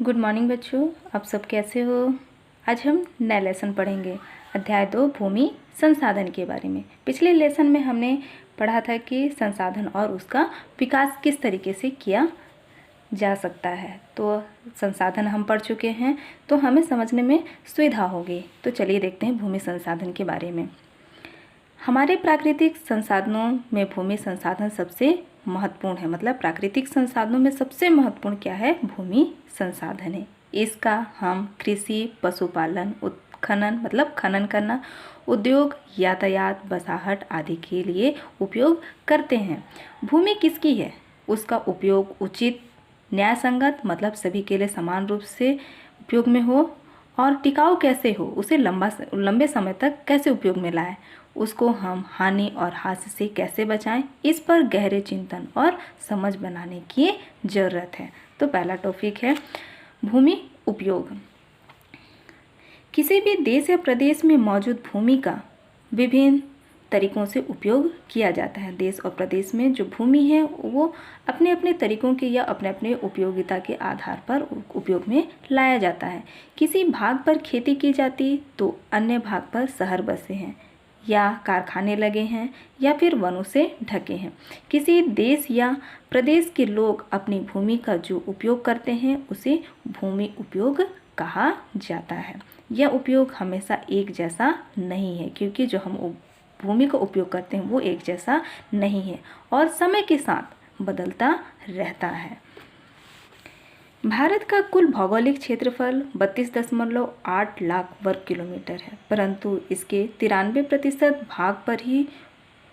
Good morning बच्चों, आप सब कैसे हो। आज हम नया लेसन पढ़ेंगे, अध्याय 2 भूमि संसाधन के बारे में। पिछले लेसन में हमने पढ़ा था कि संसाधन और उसका विकास किस तरीके से किया जा सकता है। तो संसाधन हम पढ़ चुके हैं, तो हमें समझने में सुविधा होगी। तो चलिए देखते हैं भूमि संसाधन के बारे में। हमारे प्राकृतिक संसाधनों में भूमि संसाधन सबसे महत्वपूर्ण है। मतलब प्राकृतिक संसाधनों में सबसे महत्वपूर्ण क्या है? भूमि संसाधन है। इसका हम कृषि, पशुपालन, उत्खनन मतलब खनन करना, उद्योग, यातायात, बसाहट आदि के लिए उपयोग करते हैं। भूमि किसकी है? उसका उपयोग उचित, न्यायसंगत मतलब सभी के लिए समान रूप से उपयोग में हो, और टिकाऊ कैसे हो, उसे लंबे समय तक कैसे उपयोग में लाएं, उसको हम हानि और हास्य से कैसे बचाएं, इस पर गहरे चिंतन और समझ बनाने की ज़रूरत है। तो पहला टॉपिक है भूमि उपयोग। किसी भी देश या प्रदेश में मौजूद भूमि का विभिन्न तरीकों से उपयोग किया जाता है। देश और प्रदेश में जो भूमि है वो अपने अपने तरीकों के या अपने अपने उपयोगिता के आधार पर उपयोग में लाया जाता है। किसी भाग पर खेती की जाती तो अन्य भाग पर शहर बसे हैं या कारखाने लगे हैं या फिर वनों से ढके हैं। किसी देश या प्रदेश के लोग अपनी भूमि का जो उपयोग करते हैं उसे भूमि उपयोग कहा जाता है। यह उपयोग हमेशा एक जैसा नहीं है, क्योंकि जो हम भूमि का उपयोग करते हैं वो एक जैसा नहीं है और समय के साथ बदलता रहता है। भारत का कुल भौगोलिक क्षेत्रफल 32.8 लाख वर्ग किलोमीटर है, परंतु इसके 93% भाग पर ही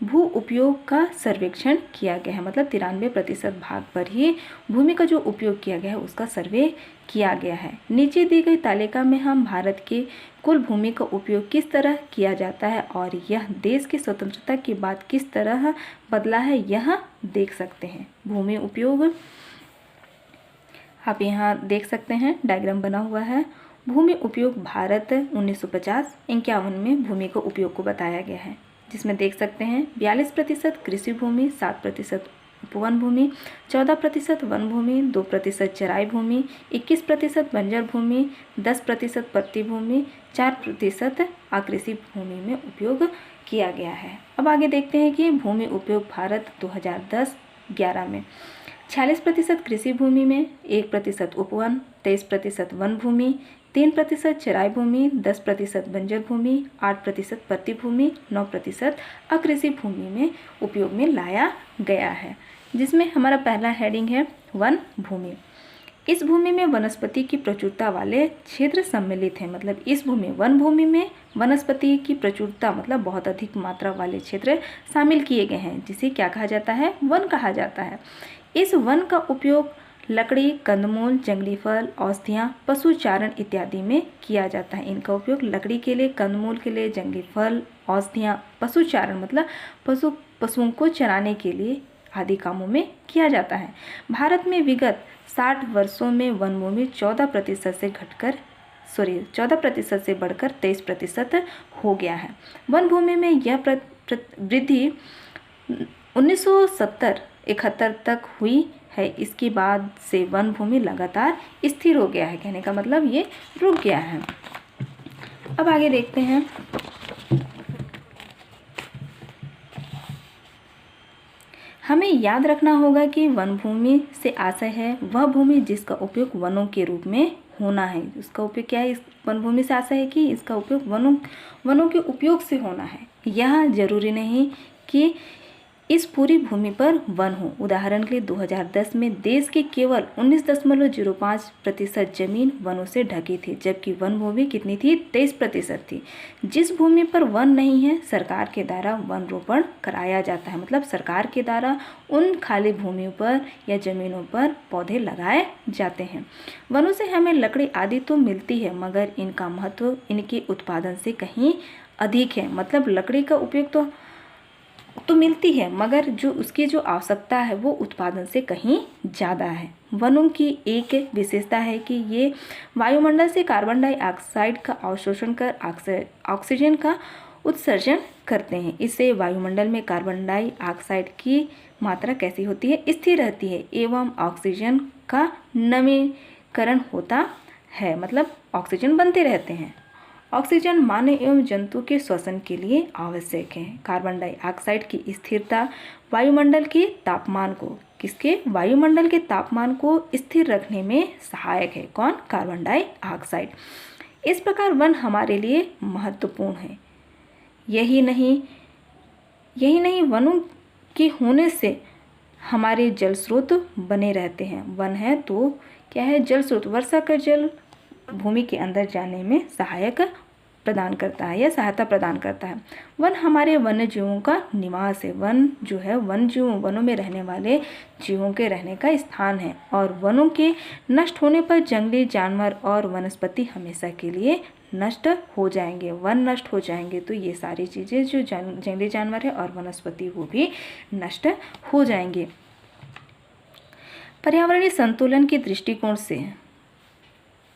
भू उपयोग का सर्वेक्षण किया गया है। मतलब 93% भाग पर ही भूमि का जो उपयोग किया गया है उसका सर्वे किया गया है। नीचे दी गई तालिका में हम भारत के कुल भूमि का उपयोग किस तरह किया जाता है और यह देश की स्वतंत्रता के बाद किस तरह बदला है, यह देख सकते हैं। भूमि उपयोग आप यहाँ देख सकते हैं, डायग्राम बना हुआ है। भूमि उपयोग भारत 1950-51 में भूमि को उपयोग को बताया गया है, जिसमें देख सकते हैं 42% कृषि भूमि, 7% उपवन भूमि, 14% वन भूमि, 2% चराई भूमि, 21% बंजर भूमि, 10% पत्ती भूमि, 4% अकृषि भूमि में उपयोग किया गया है। अब आगे देखते हैं कि भूमि उपयोग भारत 2010-11 में 46% कृषि भूमि में, 1% उपवन, 23% वन भूमि, 3% चराई भूमि, 10% बंजर भूमि, 8% पत्ती भूमि, 9% अकृषि भूमि में उपयोग में लाया गया है। जिसमें हमारा पहला हेडिंग है वन भूमि। इस भूमि में वनस्पति की प्रचुरता वाले क्षेत्र सम्मिलित हैं। मतलब इस भूमि वन भूमि में वनस्पति की प्रचुरता मतलब बहुत अधिक मात्रा वाले क्षेत्र शामिल किए गए हैं, जिसे क्या कहा जाता है? वन कहा जाता है। इस वन का उपयोग लकड़ी, कंदमूल, जंगली फल, औषधियाँ, पशु चारण इत्यादि में किया जाता है। इनका उपयोग लकड़ी के लिए, कंदमूल के लिए, जंगली फल, औषधियाँ, पशु चारण मतलब पशुओं को चराने के लिए आदि कामों में किया जाता है। भारत में विगत 60 वर्षों में वन भूमि 14% से बढ़कर 23% हो गया है। वन भूमि में यह वृद्धि 1970-71 तक हुई है। इसके बाद से वन भूमि लगातार स्थिर हो गया है। कहने का मतलब ये रुक गया है। अब आगे देखते हैं। हमें याद रखना होगा कि वन भूमि से आशय है वह भूमि जिसका उपयोग वनों के रूप में होना है। उसका उपयोग क्या है? इस वन भूमि से आशय है कि इसका उपयोग वनों के उपयोग से होना है। यह जरूरी नहीं कि इस पूरी भूमि पर वन हो। उदाहरण के लिए 2010 में देश की केवल 19.05% जमीन वनों से ढकी थी, जबकि वन भूमि कितनी थी? 23% थी। जिस भूमि पर वन नहीं है सरकार के द्वारा वन रोपण कराया जाता है। मतलब सरकार के द्वारा उन खाली भूमियों पर या जमीनों पर पौधे लगाए जाते हैं। वनों से हमें लकड़ी आदि तो मिलती है, मगर इनका महत्व इनके उत्पादन से कहीं अधिक है। मतलब लकड़ी का उपयोग तो मिलती है, मगर जो उसकी जो आवश्यकता है वो उत्पादन से कहीं ज़्यादा है। वनों की एक विशेषता है कि ये वायुमंडल से कार्बन डाइऑक्साइड का अवशोषण कर ऑक्सीजन का उत्सर्जन करते हैं। इससे वायुमंडल में कार्बन डाइऑक्साइड की मात्रा कैसी होती है? स्थिर रहती है एवं ऑक्सीजन का करण होता है, मतलब ऑक्सीजन बनते रहते हैं। ऑक्सीजन मानव एवं जंतु के श्वसन के लिए आवश्यक है। कार्बन डाइऑक्साइड की स्थिरता वायुमंडल के तापमान को वायुमंडल के तापमान को स्थिर रखने में सहायक है। कौन? Carbon dioxide. इस प्रकार वन हमारे लिए महत्वपूर्ण है। यही नहीं वनों के होने से हमारे जल स्रोत बने रहते हैं। वन है तो क्या है? जल स्रोत। वर्षा का जल भूमि के अंदर जाने में सहायता प्रदान करता है। वन हमारे वन्य जीवों का निवास है। वन जो है वनों में रहने वाले जीवों के रहने का स्थान है, और वनों के नष्ट होने पर जंगली जानवर और वनस्पति हमेशा के लिए नष्ट हो जाएंगे। वन नष्ट हो जाएंगे तो ये सारी चीज़ें जो जंगली जानवर है और वनस्पति वो भी नष्ट हो जाएंगे। पर्यावरणीय संतुलन के दृष्टिकोण से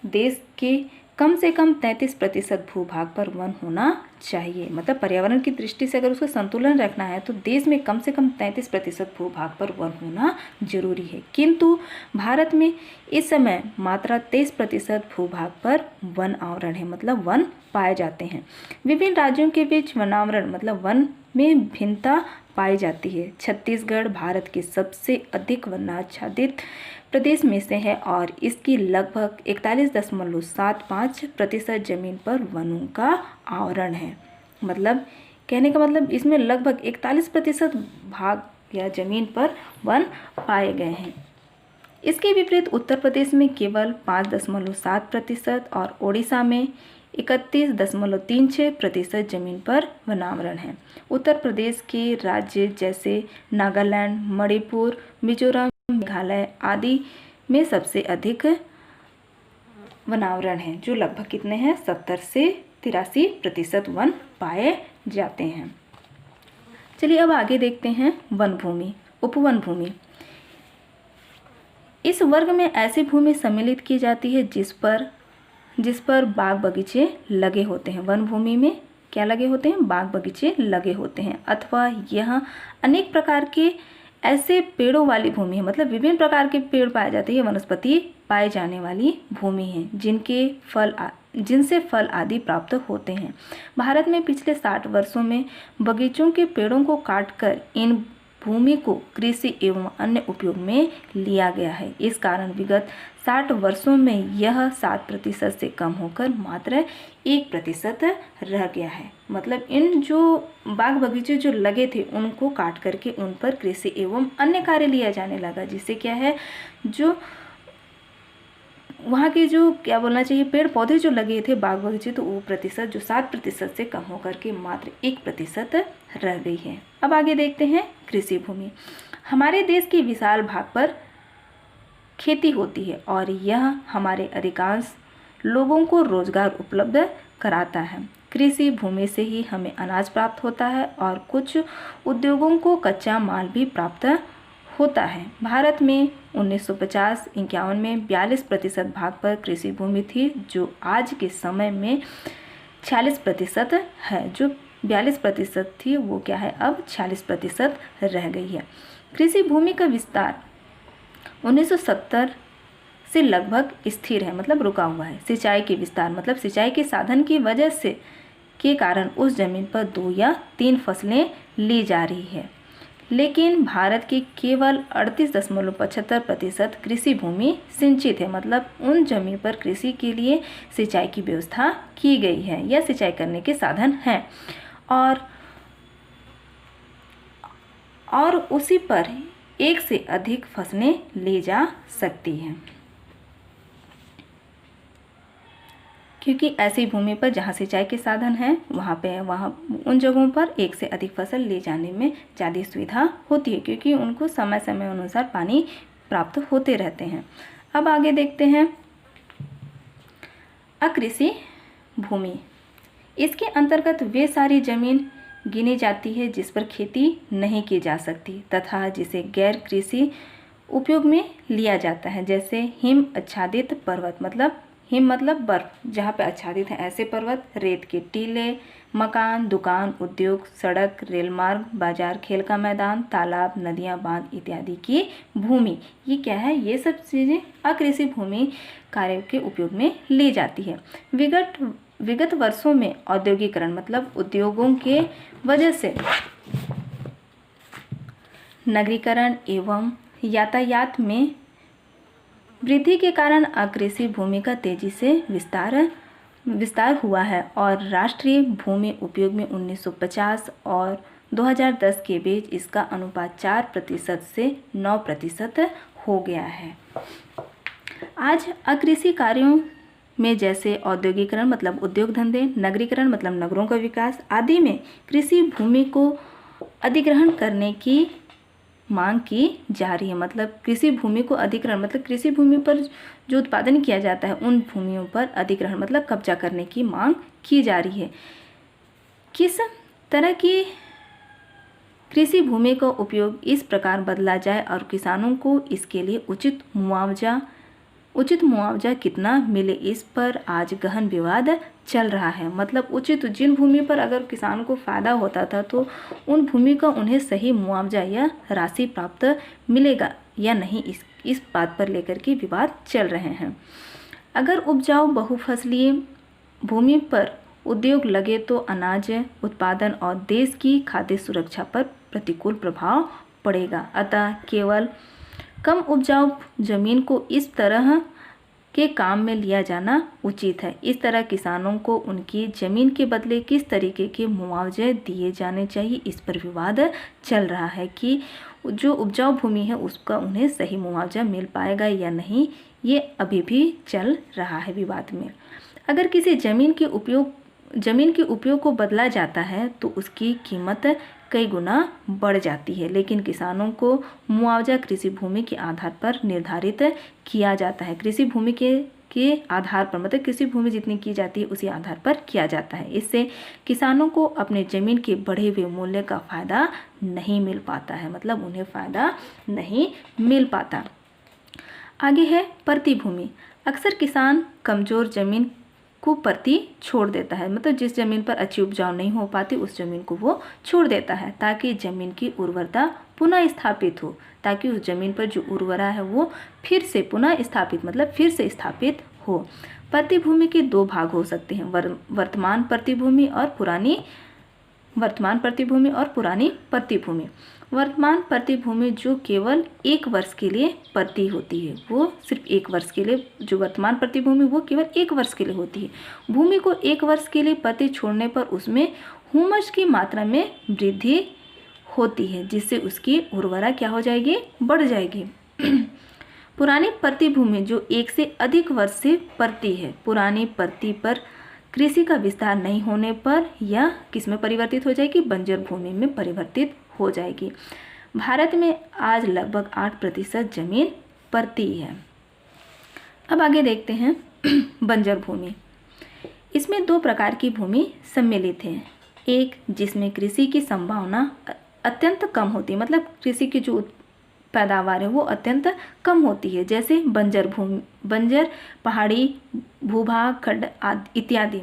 देश के कम से कम 33% भूभाग पर वन होना चाहिए। मतलब पर्यावरण की दृष्टि से अगर उसका संतुलन रखना है तो देश में कम से कम 33% भूभाग पर वन होना जरूरी है। किंतु भारत में इस समय मात्र 23% भूभाग पर वन आवरण है, मतलब वन पाए जाते हैं। विभिन्न राज्यों के बीच वनावरण मतलब वन में भिन्नता पाई जाती है। छत्तीसगढ़ भारत के सबसे अधिक वनाच्छादित प्रदेश में से है और इसकी लगभग 41.75% जमीन पर वनों का आवरण है। मतलब कहने का मतलब इसमें लगभग 41% भाग या जमीन पर वन पाए गए हैं। इसके विपरीत उत्तर प्रदेश में केवल 5.7% और ओडिशा में 31.36% जमीन पर वनावरण है। उत्तर प्रदेश के राज्य जैसे नागालैंड, मणिपुर, मिजोरम, मेघालय आदि में सबसे अधिक वनावरण है, जो लगभग कितने हैं? 70 से 83% वन पाए जाते हैं। चलिए अब आगे देखते हैं वन भूमि, उपवन भूमि। इस वर्ग में ऐसी भूमि सम्मिलित की जाती है जिस पर बाग बगीचे लगे होते हैं। वन भूमि में क्या लगे होते हैं? बाग बगीचे लगे होते हैं, अथवा यह अनेक प्रकार के ऐसे पेड़ों वाली भूमि है, मतलब विभिन्न प्रकार के पेड़ पाए जाते हैं, वनस्पति पाए जाने वाली भूमि है जिनसे फल आदि प्राप्त होते हैं। भारत में पिछले 60 वर्षों में बगीचों के पेड़ों को काटकर इन भूमि को कृषि एवं अन्य उपयोग में लिया गया है। इस कारण विगत 60 वर्षों में यह 7% से कम होकर मात्र 1% रह गया है। मतलब इन जो बाग बगीचे जो लगे थे उनको काट करके उन पर कृषि एवं अन्य कार्य लिया जाने लगा, जिससे क्या है जो वहाँ के जो क्या बोलना चाहिए पेड़ पौधे जो लगे थे बाग बगीचे, तो वो प्रतिशत जो 7% से कम होकर के मात्र 1% रह गई है। अब आगे देखते हैं कृषि भूमि। हमारे देश के विशाल भाग पर खेती होती है और यह हमारे अधिकांश लोगों को रोजगार उपलब्ध कराता है। कृषि भूमि से ही हमें अनाज प्राप्त होता है और कुछ उद्योगों को कच्चा माल भी प्राप्त होता है। भारत में 1950-51 में 42% भाग पर कृषि भूमि थी, जो आज के समय में 46% है। जो 42% थी वो क्या है, अब 46% रह गई है। कृषि भूमि का विस्तार 1970 से लगभग स्थिर है, मतलब रुका हुआ है। सिंचाई के विस्तार मतलब सिंचाई के साधन की वजह से के कारण उस जमीन पर 2 या 3 फसलें ली जा रही है, लेकिन भारत की केवल 38.75% कृषि भूमि सिंचित है। मतलब उन जमीन पर कृषि के लिए सिंचाई की व्यवस्था की गई है या सिंचाई करने के साधन हैं, और उसी पर एक से अधिक फसलें ली जा सकती हैं, क्योंकि ऐसी भूमि पर जहाँ सिंचाई के साधन हैं वहाँ उन जगहों पर एक से अधिक फसल ले जाने में ज़्यादा सुविधा होती है, क्योंकि उनको समय समय अनुसार पानी प्राप्त होते रहते हैं। अब आगे देखते हैं अकृषि भूमि। इसके अंतर्गत वे सारी जमीन गिनी जाती है जिस पर खेती नहीं की जा सकती तथा जिसे गैर कृषि उपयोग में लिया जाता है, जैसे हिम आच्छादित पर्वत, मतलब हिम मतलब बर्फ जहाँ पे आच्छादित है ऐसे पर्वत, रेत के टीले, मकान, दुकान, उद्योग, सड़क, रेल मार्ग, बाजार, खेल का मैदान, तालाब, नदियाँ, बांध इत्यादि की भूमि। ये क्या है? ये सब चीज़ें अकृषि भूमि कार्यों के उपयोग में ली जाती है। विगत वर्षों में औद्योगिकरण मतलब उद्योगों के वजह से नगरीकरण एवं यातायात में वृद्धि के कारण अकृषि भूमि का तेजी से विस्तार हुआ है और राष्ट्रीय भूमि उपयोग में 1950 और 2010 के बीच इसका अनुपात 4% से 9% हो गया है। आज अकृषि कार्यों में जैसे औद्योगिकरण मतलब उद्योग धंधे, नगरीकरण मतलब नगरों का विकास आदि में कृषि भूमि को अधिग्रहण करने की मांग की जा रही है। मतलब कृषि भूमि को अधिग्रहण मतलब कृषि भूमि पर जो उत्पादन किया जाता है उन भूमियों पर अधिग्रहण मतलब कब्जा करने की मांग की जा रही है। किस तरह की कृषि भूमि का उपयोग इस प्रकार बदला जाए और किसानों को इसके लिए उचित मुआवजा कितना मिले, इस पर आज गहन विवाद चल रहा है। मतलब उचित, जिन भूमि पर अगर किसान को फ़ायदा होता था तो उन भूमि का उन्हें सही मुआवजा या राशि प्राप्त मिलेगा या नहीं, इस बात पर लेकर के विवाद चल रहे हैं। अगर उपजाऊ बहुफसलीय भूमि पर उद्योग लगे तो अनाज उत्पादन और देश की खाद्य सुरक्षा पर प्रतिकूल प्रभाव पड़ेगा। अतः केवल कम उपजाऊ जमीन को इस तरह के काम में लिया जाना उचित है। इस तरह किसानों को उनकी जमीन के बदले किस तरीके के मुआवजे दिए जाने चाहिए, इस पर विवाद चल रहा है कि जो उपजाऊ भूमि है उसका उन्हें सही मुआवजा मिल पाएगा या नहीं, ये अभी भी चल रहा है विवाद में। अगर किसी जमीन के उपयोग को बदला जाता है तो उसकी कीमत कई गुना बढ़ जाती है, लेकिन किसानों को मुआवजा कृषि भूमि के आधार पर निर्धारित किया जाता है। कृषि भूमि के आधार पर मतलब कृषि भूमि जितनी की जाती है उसी आधार पर किया जाता है। इससे किसानों को अपने ज़मीन के बढ़े हुए मूल्य का फ़ायदा नहीं मिल पाता है, मतलब उन्हें फ़ायदा नहीं मिल पाता। आगे है परती भूमि। अक्सर किसान कमज़ोर ज़मीन को परती छोड़ देता है, मतलब जिस ज़मीन पर अच्छी उपजाऊ नहीं हो पाती उस ज़मीन को वो छोड़ देता है ताकि ज़मीन की उर्वरता पुनः स्थापित हो, ताकि उस ज़मीन पर जो उर्वरा है वो फिर से पुनः स्थापित मतलब फिर से स्थापित हो। परती भूमि के दो भाग हो सकते हैं, वर्तमान परती भूमि और पुरानी परती भूमि। वर्तमान परती भूमि जो केवल 1 वर्ष के लिए परती होती है, वो सिर्फ 1 वर्ष के लिए, जो वर्तमान परती भूमि वो केवल 1 वर्ष के लिए होती है। भूमि को 1 वर्ष के लिए परती छोड़ने पर उसमें ह्यूमस की मात्रा में वृद्धि होती है, जिससे उसकी उर्वरा क्या हो जाएगी, बढ़ जाएगी। पुरानी परती भूमि जो 1 से अधिक वर्ष से परती है, पुरानी परती पर कृषि का विस्तार नहीं होने पर यह किस में परिवर्तित हो जाएगी, बंजर भूमि में परिवर्तित हो जाएगी। भारत में आज लगभग 8% जमीन परती है। अब आगे देखते हैं बंजर भूमि। इसमें 2 प्रकार की भूमि सम्मिलित है। एक जिसमें कृषि की संभावना अत्यंत कम होती है, मतलब कृषि की जो पैदावार है वो अत्यंत कम होती है, जैसे बंजर पहाड़ी भूभाग खंड इत्यादि।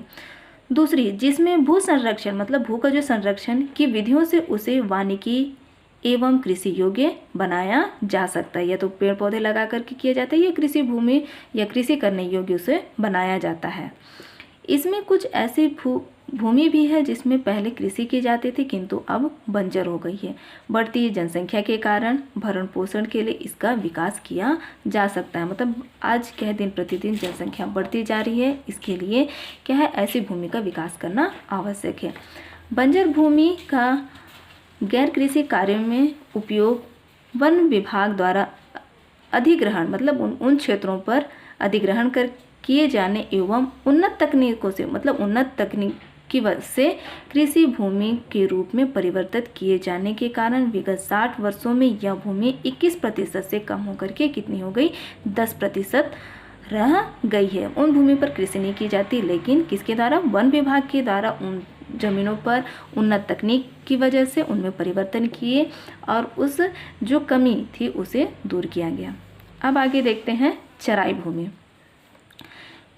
दूसरी जिसमें भू संरक्षण मतलब भू का जो संरक्षण की विधियों से उसे वानिकी एवं कृषि योग्य बनाया जा सकता है, या तो पेड़ पौधे लगा करके किया जाता है या कृषि भूमि या कृषि करने योग्य उसे बनाया जाता है। इसमें कुछ ऐसी भूमि भी है जिसमें पहले कृषि की जाती थी किंतु अब बंजर हो गई है। बढ़ती जनसंख्या के कारण भरण पोषण के लिए इसका विकास किया जा सकता है, मतलब आज क्या है दिन प्रतिदिन जनसंख्या बढ़ती जा रही है, इसके लिए क्या है ऐसी भूमि का विकास करना आवश्यक है। बंजर भूमि का गैर कृषि कार्यों में उपयोग वन विभाग द्वारा अधिग्रहण मतलब उन क्षेत्रों पर अधिग्रहण किए जाने एवं उन्नत तकनीकों से मतलब उन्नत तकनीक की वजह से कृषि भूमि के रूप में परिवर्तित किए जाने के कारण विगत 60 वर्षों में यह भूमि 21% से कम होकर के कितनी हो गई, 10% रह गई है। उन भूमि पर कृषि नहीं की जाती, लेकिन किसके द्वारा, वन विभाग के द्वारा उन जमीनों पर उन्नत तकनीक की वजह से उनमें परिवर्तन किए और उस जो कमी थी उसे दूर किया गया। अब आगे देखते हैं चराई भूमि।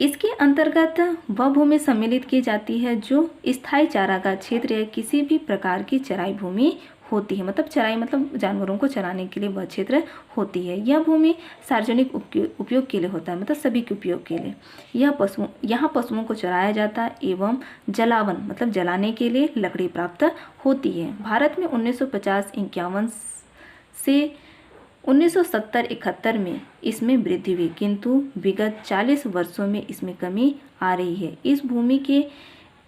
इसके अंतर्गत वह भूमि सम्मिलित की जाती है जो स्थायी चारागाह क्षेत्र या किसी भी प्रकार की चराई भूमि होती है। मतलब चराई मतलब जानवरों को चराने के लिए वह क्षेत्र होती है। यह भूमि सार्वजनिक उपयोग के लिए होता है, मतलब सभी के उपयोग के लिए। यहाँ पशुओं को चराया जाता है एवं जलावन मतलब जलाने के लिए लकड़ी प्राप्त होती है। भारत में 1950-51 से 1970-71 में इसमें वृद्धि हुई, किंतु विगत 40 वर्षों में इसमें कमी आ रही है। इस भूमि के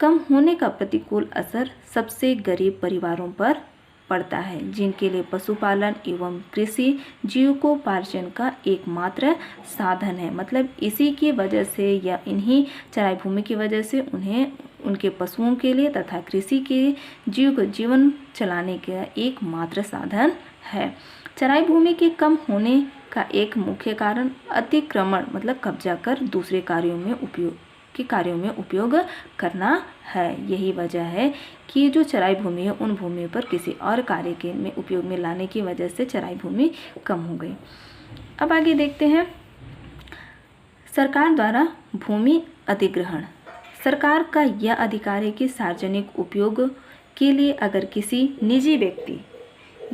कम होने का प्रतिकूल असर सबसे गरीब परिवारों पर पड़ता है, जिनके लिए पशुपालन एवं कृषि जीविकोपार्जन का एकमात्र साधन है। मतलब इसी की वजह से या इन्हीं चराई भूमि की वजह से उन्हें उनके पशुओं के लिए तथा कृषि के जीवन चलाने का एकमात्र साधन है। चराई भूमि के कम होने का एक मुख्य कारण अतिक्रमण मतलब कब्जा कर दूसरे कार्यों में उपयोग करना है। यही वजह है कि जो चराई भूमि है उन भूमि पर किसी और कार्य के में उपयोग में लाने की वजह से चराई भूमि कम हो गई। अब आगे देखते हैं सरकार द्वारा भूमि अधिग्रहण। सरकार का यह अधिकार है कि सार्वजनिक उपयोग के लिए अगर किसी निजी व्यक्ति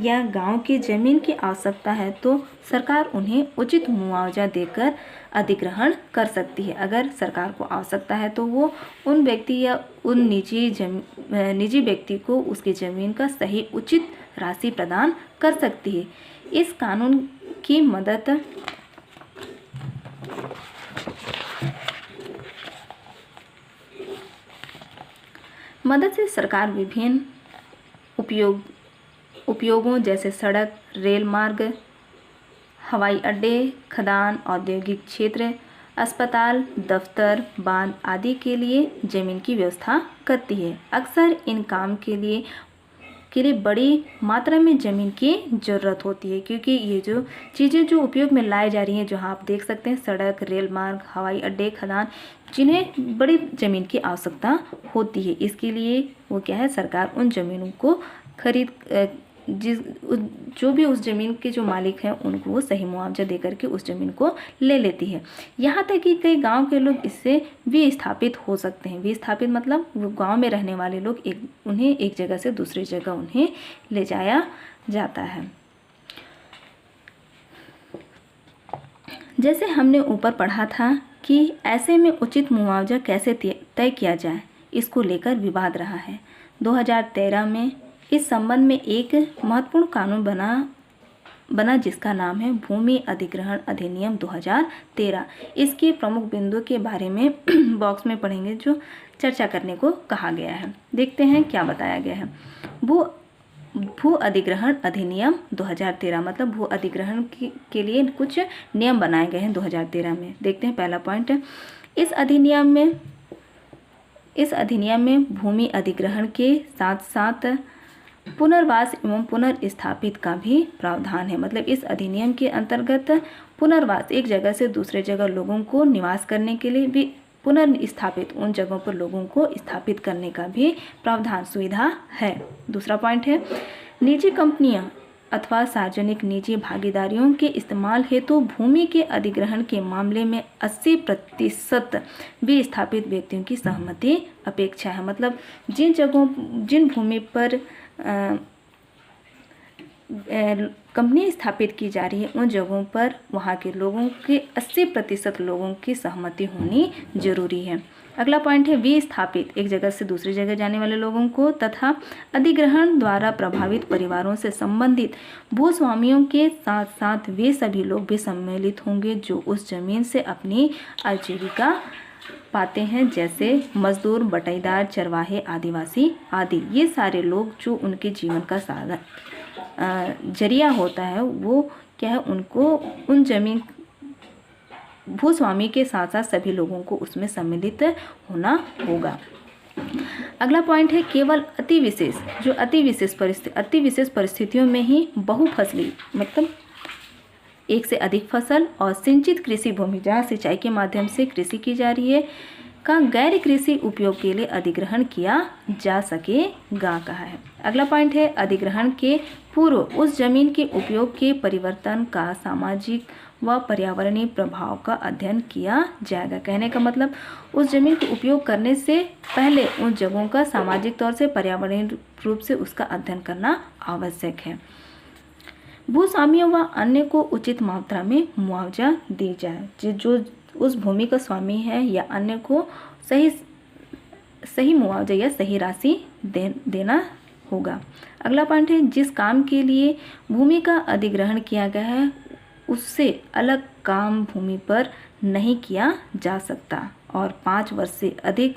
या गांव की जमीन की आवश्यकता है तो सरकार उन्हें उचित मुआवजा देकर अधिग्रहण कर सकती है। अगर सरकार को आवश्यकता है तो वो उन व्यक्ति या उन निजी व्यक्ति को उसकी ज़मीन का सही उचित राशि प्रदान कर सकती है। इस कानून की मदद से सरकार विभिन्न उपयोगों जैसे सड़क, रेल मार्ग, हवाई अड्डे, खदान, औद्योगिक क्षेत्र, अस्पताल, दफ्तर, बांध आदि के लिए जमीन की व्यवस्था करती है। अक्सर इन काम के लिए बड़ी मात्रा में ज़मीन की ज़रूरत होती है, क्योंकि ये जो चीज़ें जो उपयोग में लाई जा रही हैं, जो आप देख सकते हैं सड़क, रेल मार्ग, हवाई अड्डे, खदान, जिन्हें बड़ी ज़मीन की आवश्यकता होती है। इसके लिए वो क्या है, सरकार उन ज़मीनों को जो भी उस ज़मीन के जो मालिक हैं उनको वो सही मुआवजा दे करके उस ज़मीन को ले लेती है। यहाँ तक कि कई गांव के लोग इससे विस्थापित हो सकते हैं। विस्थापित मतलब वो गांव में रहने वाले लोग उन्हें एक जगह से दूसरी जगह उन्हें ले जाया जाता है। जैसे हमने ऊपर पढ़ा था कि ऐसे में उचित मुआवजा कैसे तय किया जाए, इसको लेकर विवाद रहा है। 2013 में इस संबंध में एक महत्वपूर्ण कानून बना जिसका नाम है भूमि अधिग्रहण अधिनियम 2013। इसके प्रमुख बिंदुओं के बारे में बॉक्स में पढ़ेंगे जो चर्चा करने को कहा गया है। देखते हैं क्या बताया गया है। भू अधिग्रहण अधिनियम 2013 मतलब भू अधिग्रहण के लिए कुछ नियम बनाए गए हैं 2013 में। देखते हैं पहला पॉइंट, इस अधिनियम में भूमि अधिग्रहण के साथ साथ पुनर्वास एवं पुनर्स्थापित का भी प्रावधान है। मतलब इस अधिनियम के अंतर्गत पुनर्वास, एक जगह से दूसरे जगह लोगों को निवास करने के लिए भी पुनर्स्थापित, उन जगहों पर लोगों को स्थापित करने का भी प्रावधान सुविधा है। दूसरा पॉइंट है, निजी कंपनियां अथवा सार्वजनिक निजी भागीदारियों के इस्तेमाल हेतु भूमि के अधिग्रहण के मामले में 80% विस्थापित व्यक्तियों की सहमति अपेक्षा है। मतलब जिन भूमि पर कंपनी स्थापित की जा रही है उन जगहों पर वहाँ के लोगों के 80% लोगों की सहमति होनी जरूरी है। अगला पॉइंट है, विस्थापित, एक जगह से दूसरी जगह जाने वाले लोगों को तथा अधिग्रहण द्वारा प्रभावित परिवारों से संबंधित भूस्वामियों के साथ साथ वे सभी लोग भी सम्मिलित होंगे जो उस जमीन से अपनी आजीविका पाते हैं, जैसे मजदूर, बटाईदार, चरवाहे, आदिवासी आदि। ये सारे लोग जो उनके जीवन का साधन जरिया होता है वो क्या है, उनको उन जमीन भूस्वामी के साथ साथ सभी लोगों को उसमें सम्मिलित होना होगा। अगला पॉइंट है, केवल अति विशेष परिस्थितियों में ही बहुफसली मतलब एक से अधिक फसल और सिंचित कृषि भूमि जहाँ सिंचाई के माध्यम से कृषि की जा रही है का गैर कृषि उपयोग के लिए अधिग्रहण किया जा सकेगा कहा है। अगला पॉइंट है, अधिग्रहण के पूर्व उस जमीन के उपयोग के परिवर्तन का सामाजिक व पर्यावरणीय प्रभाव का अध्ययन किया जाएगा। कहने का मतलब उस जमीन को उपयोग करने से पहले उन जगहों का सामाजिक तौर से पर्यावरणीय रूप से उसका अध्ययन करना आवश्यक है। भूस्वामियों व अन्य को उचित मात्रा में मुआवजा दी जाए। जो उस भूमि का स्वामी है या अन्य को सही मुआवजा या सही राशि देना होगा। अगला पॉइंट है, जिस काम के लिए भूमि का अधिग्रहण किया गया है उससे अलग काम भूमि पर नहीं किया जा सकता और 5 वर्ष से अधिक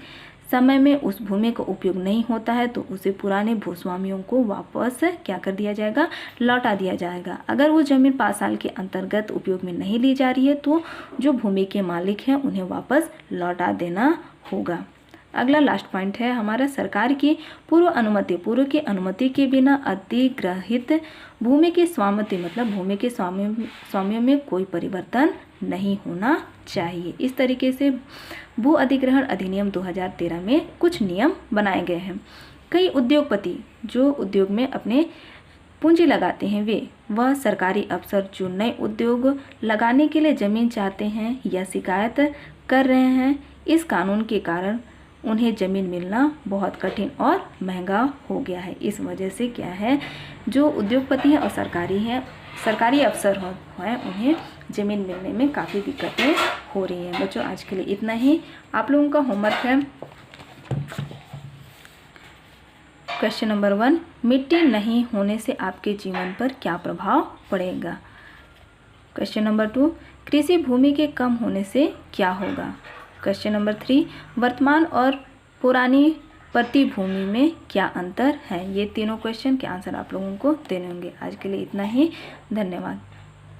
समय में उस भूमि का उपयोग नहीं होता है तो उसे पुराने भूस्वामियों को वापस क्या कर दिया जाएगा, लौटा दिया जाएगा। अगर वो जमीन 5 साल के अंतर्गत उपयोग में नहीं ली जा रही है तो जो भूमि के मालिक हैं उन्हें वापस लौटा देना होगा। अगला लास्ट पॉइंट है हमारा, सरकार की पूर्व की अनुमति के बिना अधिग्रहित भूमि की स्वामित्व मतलब भूमि के स्वामियों में कोई परिवर्तन नहीं होना चाहिए। इस तरीके से भू अधिग्रहण अधिनियम 2013 में कुछ नियम बनाए गए हैं। कई उद्योगपति जो उद्योग में अपने पूंजी लगाते हैं वह सरकारी अफसर जो नए उद्योग लगाने के लिए जमीन चाहते हैं या शिकायत कर रहे हैं, इस कानून के कारण उन्हें ज़मीन मिलना बहुत कठिन और महंगा हो गया है। इस वजह से क्या है, जो उद्योगपति हैं और सरकारी अफसर हैं उन्हें ज़मीन मिलने में काफ़ी दिक्कतें हो रही हैं। बच्चों आज के लिए इतना ही। आप लोगों का होमवर्क है क्वेश्चन नंबर 1, मिट्टी नहीं होने से आपके जीवन पर क्या प्रभाव पड़ेगा। क्वेश्चन नंबर 2, कृषि भूमि के कम होने से क्या होगा। क्वेश्चन नंबर 3, वर्तमान और पुरानी प्रतिभूमि में क्या अंतर है। ये तीनों क्वेश्चन के आंसर आप लोगों को देने होंगे। आज के लिए इतना ही, धन्यवाद।